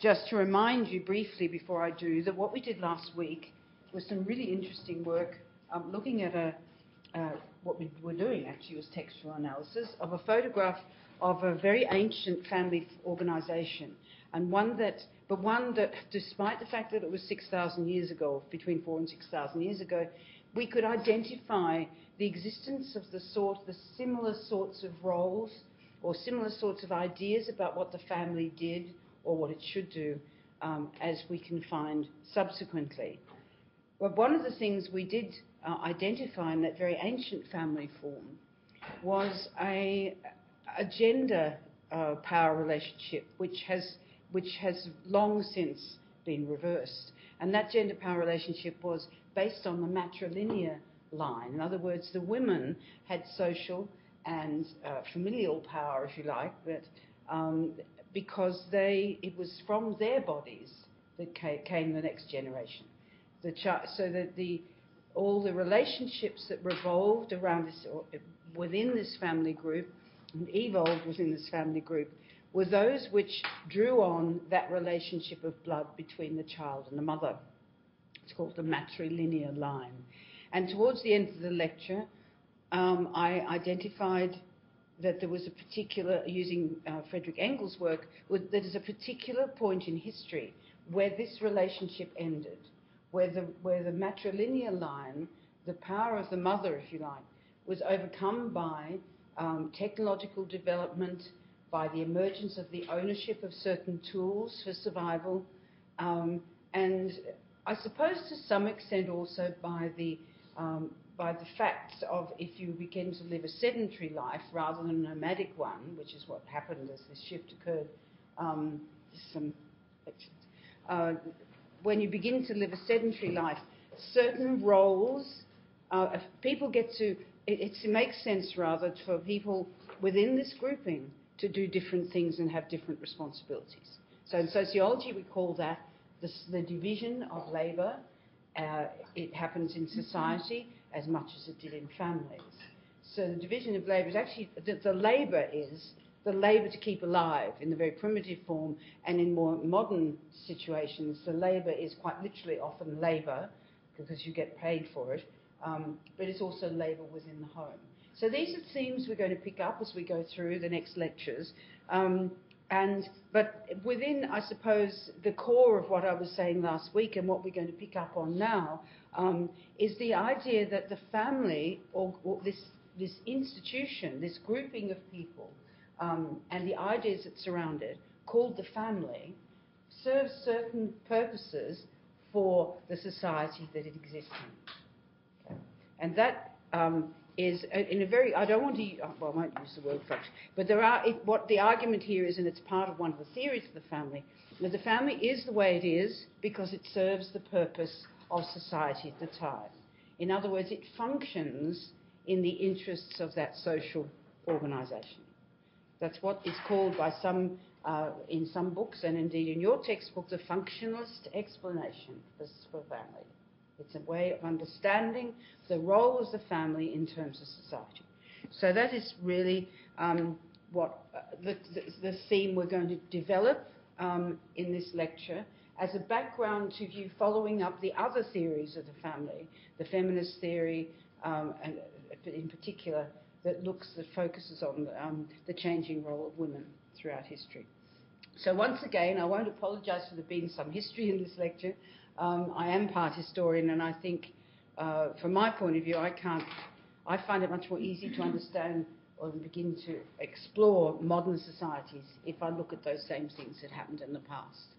just to remind you briefly before I do that what we did last week was some really interesting work looking at what we were doing actually was textual analysis of a photograph of a very ancient family organisation, and one that, despite the fact that it was 6,000 years ago, between 4,000 and 6,000 years ago, we could identify the existence of the similar sorts of roles or similar sorts of ideas about what the family did or what it should do, as we can find subsequently. But one of the things we did identify in that very ancient family form was a gender power relationship which has long since been reversed. And that gender power relationship was based on the matrilineal line. In other words, the women had social and familial power, if you like, but because it was from their bodies that came the next generation. So that all the relationships that revolved around this, or within this family group, and evolved within this family group, were those which drew on that relationship of blood between the child and the mother. It's called the matrilineal line. And towards the end of the lecture, I identified that there was a particular, using Frederick Engel's work, there is a particular point in history where this relationship ended, where the matrilineal line, the power of the mother, if you like, was overcome by technological development, by the emergence of the ownership of certain tools for survival, and I suppose to some extent also by the fact of, if you begin to live a sedentary life rather than a nomadic one, which is what happened as this shift occurred, when you begin to live a sedentary life, certain roles, people get to, it makes sense rather for people within this grouping to do different things and have different responsibilities. So in sociology we call that the division of labour. It happens in society as much as it did in families. So the division of labour is actually, the labour is the labour to keep alive in the very primitive form, and in more modern situations the labour is quite literally often labour because you get paid for it, but it's also labour within the home. So these are themes we're going to pick up as we go through the next lectures. But within, I suppose, the core of what I was saying last week and what we're going to pick up on now is the idea that the family, or this institution, this grouping of people, and the ideas that surround it, called the family, serves certain purposes for the society that it exists in. Okay. And that is in a very, I don't want to, well, I won't use the word function, but what the argument here is, and it's part of one of the theories of the family, that the family is the way it is because it serves the purpose of society at the time. In other words, it functions in the interests of that social organisation. That's what is called by some, in some books, and indeed in your textbook, the functionalist explanation for family. It's a way of understanding the role of the family in terms of society. So that is really what the theme we're going to develop in this lecture as a background to you following up the other theories of the family, the feminist theory, and in particular that focuses on the changing role of women throughout history. So once again, I won't apologise for there being some history in this lecture. I am part historian, and I think, from my point of view, I find it much more easy to understand or begin to explore modern societies if I look at those same things that happened in the past.